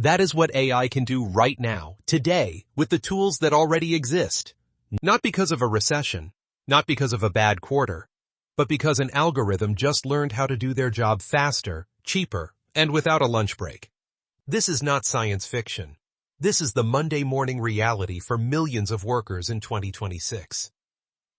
That is what AI can do right now, today, with the tools that already exist. Not because of a recession, not because of a bad quarter, but because an algorithm just learned how to do their job faster, cheaper, and without a lunch break. This is not science fiction. This is the Monday morning reality for millions of workers in 2026.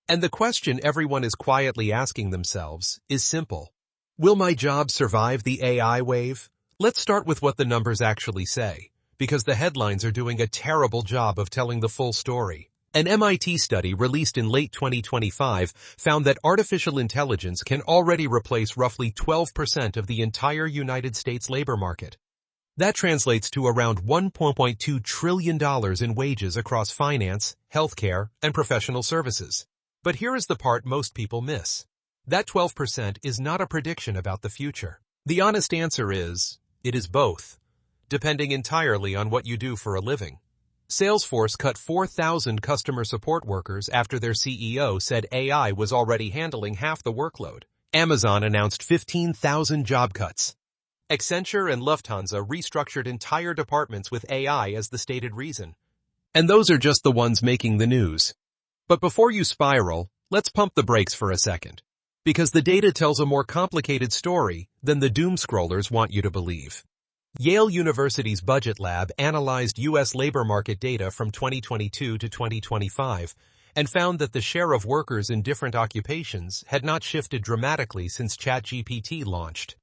And the question everyone is quietly asking themselves is simple. Will my job survive the AI wave? Let's start with what the numbers actually say, because the headlines are doing a terrible job of telling the full story. An MIT study released in late 2025 found that artificial intelligence can already replace roughly 12% of the entire United States labor market. That translates to around $1.2 trillion in wages across finance, healthcare, and professional services. But here is the part most people miss. That 12% is not a prediction about the future. The honest answer is, it is both, depending entirely on what you do for a living. Salesforce cut 4,000 customer support workers after their CEO said AI was already handling half the workload. Amazon announced 15,000 job cuts. Accenture and Lufthansa restructured entire departments with AI as the stated reason. And those are just the ones making the news. But before you spiral, let's pump the brakes for a second. Because the data tells a more complicated story than the doom scrollers want you to believe. Yale University's Budget Lab analyzed U.S. labor market data from 2022 to 2025 and found that the share of workers in different occupations had not shifted dramatically since ChatGPT launched.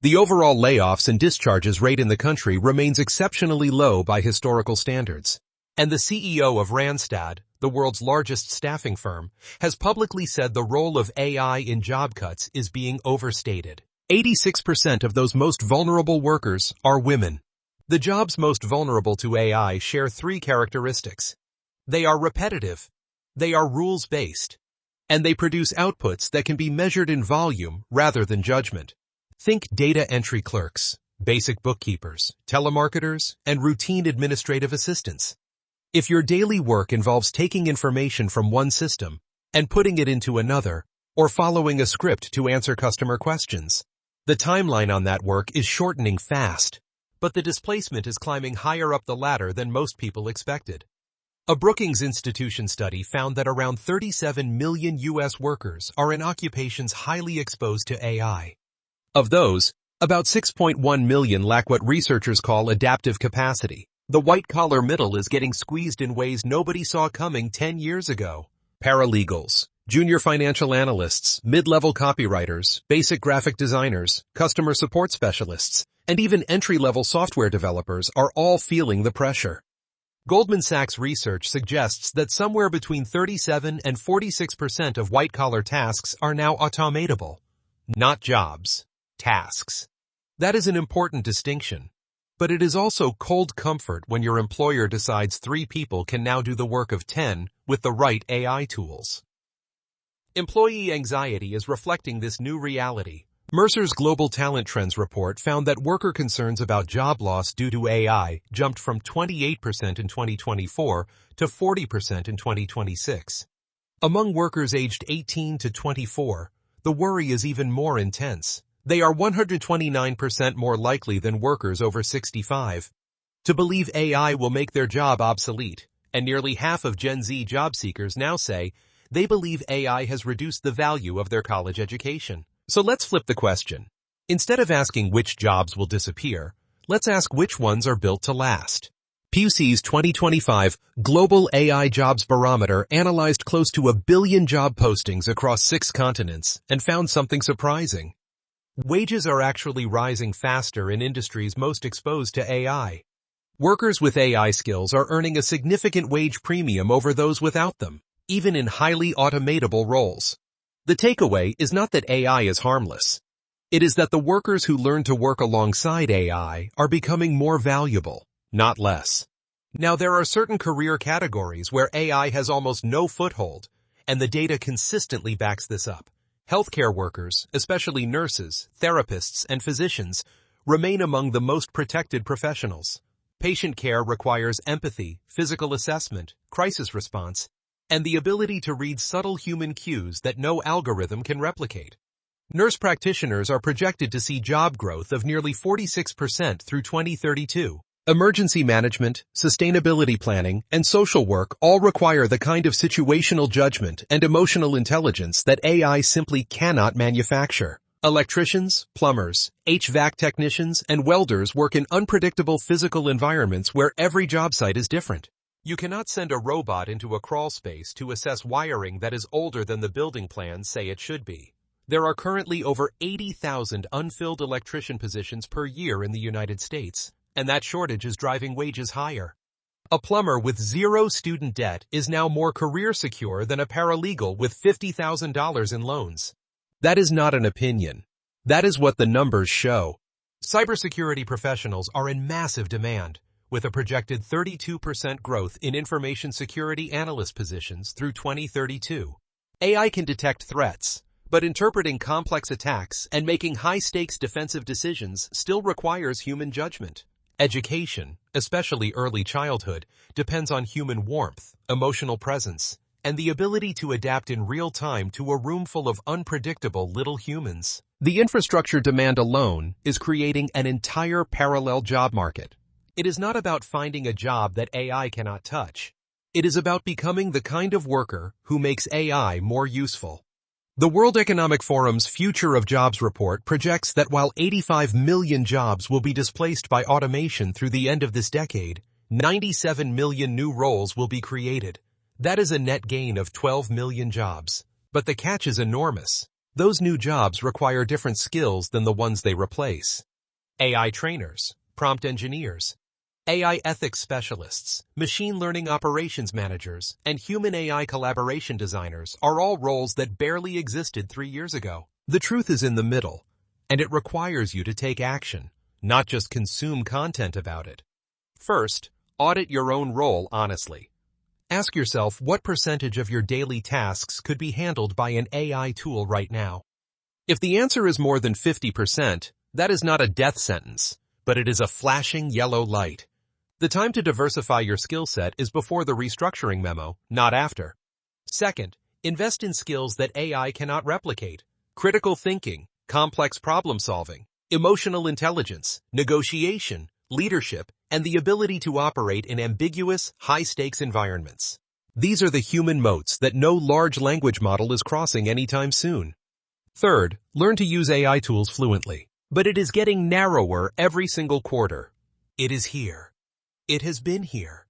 The overall layoffs and discharges rate in the country remains exceptionally low by historical standards. And the CEO of Randstad, the world's largest staffing firm, has publicly said the role of AI in job cuts is being overstated. 86% of those most vulnerable workers are women. The jobs most vulnerable to AI share three characteristics. They are repetitive, they are rules-based, and they produce outputs that can be measured in volume rather than judgment. Think data entry clerks, basic bookkeepers, telemarketers, and routine administrative assistants. If your daily work involves taking information from one system and putting it into another, or following a script to answer customer questions, the timeline on that work is shortening fast, but the displacement is climbing higher up the ladder than most people expected. A Brookings Institution study found that around 37 million U.S. workers are in occupations highly exposed to AI. Of those, about 6.1 million lack what researchers call adaptive capacity. The white-collar middle is getting squeezed in ways nobody saw coming 10 years ago. Paralegals, junior financial analysts, mid-level copywriters, basic graphic designers, customer support specialists, and even entry-level software developers are all feeling the pressure. Goldman Sachs research suggests that somewhere between 37 and 46% of white-collar tasks are now automatable. Not jobs, tasks. That is an important distinction. But it is also cold comfort when your employer decides 3 people can now do the work of 10 with the right AI tools. Employee anxiety is reflecting this new reality. Mercer's Global Talent Trends report found that worker concerns about job loss due to AI jumped from 28% in 2024 to 40% in 2026. Among workers aged 18 to 24, the worry is even more intense. They are 129% more likely than workers over 65 to believe AI will make their job obsolete, and nearly half of Gen Z job seekers now say they believe AI has reduced the value of their college education. So let's flip the question. Instead of asking which jobs will disappear, let's ask which ones are built to last. PwC's 2025 Global AI Jobs Barometer analyzed close to 1 billion job postings across 6 continents and found something surprising. Wages are actually rising faster in industries most exposed to AI. Workers with AI skills are earning a significant wage premium over those without them, even in highly automatable roles. The takeaway is not that AI is harmless. It is that the workers who learn to work alongside AI are becoming more valuable, not less. Now, there are certain career categories where AI has almost no foothold, and the data consistently backs this up. Healthcare workers, especially nurses, therapists, and physicians, remain among the most protected professionals. Patient care requires empathy, physical assessment, crisis response, and the ability to read subtle human cues that no algorithm can replicate. Nurse practitioners are projected to see job growth of nearly 46% through 2032, Emergency management, sustainability planning, and social work all require the kind of situational judgment and emotional intelligence that AI simply cannot manufacture. Electricians, plumbers, HVAC technicians, and welders work in unpredictable physical environments where every job site is different. You cannot send a robot into a crawl space to assess wiring that is older than the building plans say it should be. There are currently over 80,000 unfilled electrician positions per year in the United States, and that shortage is driving wages higher. A plumber with zero student debt is now more career secure than a paralegal with $50,000 in loans. That is not an opinion. That is what the numbers show. Cybersecurity professionals are in massive demand, with a projected 32% growth in information security analyst positions through 2032. AI can detect threats, but interpreting complex attacks and making high-stakes defensive decisions still requires human judgment. Education, especially early childhood, depends on human warmth, emotional presence, and the ability to adapt in real time to a room full of unpredictable little humans. The infrastructure demand alone is creating an entire parallel job market. It is not about finding a job that AI cannot touch. It is about becoming the kind of worker who makes AI more useful. The World Economic Forum's Future of Jobs report projects that while 85 million jobs will be displaced by automation through the end of this decade, 97 million new roles will be created. That is a net gain of 12 million jobs. But the catch is enormous. Those new jobs require different skills than the ones they replace. AI trainers, prompt engineers, AI ethics specialists, machine learning operations managers, and human AI collaboration designers are all roles that barely existed 3 years ago. The truth is in the middle, and it requires you to take action, not just consume content about it. First, audit your own role honestly. Ask yourself what percentage of your daily tasks could be handled by an AI tool right now. If the answer is more than 50%, that is not a death sentence, but it is a flashing yellow light. The time to diversify your skill set is before the restructuring memo, not after. Second, invest in skills that AI cannot replicate. Critical thinking, complex problem solving, emotional intelligence, negotiation, leadership, and the ability to operate in ambiguous, high-stakes environments. These are the human moats that no large language model is crossing anytime soon. Third, learn to use AI tools fluently. But it is getting narrower every single quarter. It is here. It has been here.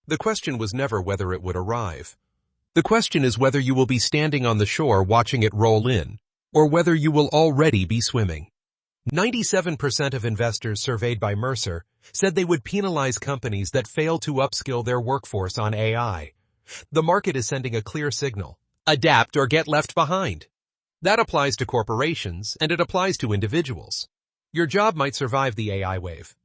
The question was never whether it would arrive. The question is whether you will be standing on the shore watching it roll in, or whether you will already be swimming. 97% of investors surveyed by Mercer said they would penalize companies that fail to upskill their workforce on AI. The market is sending a clear signal: adapt or get left behind. That applies to corporations, and it applies to individuals. Your job might survive the AI wave,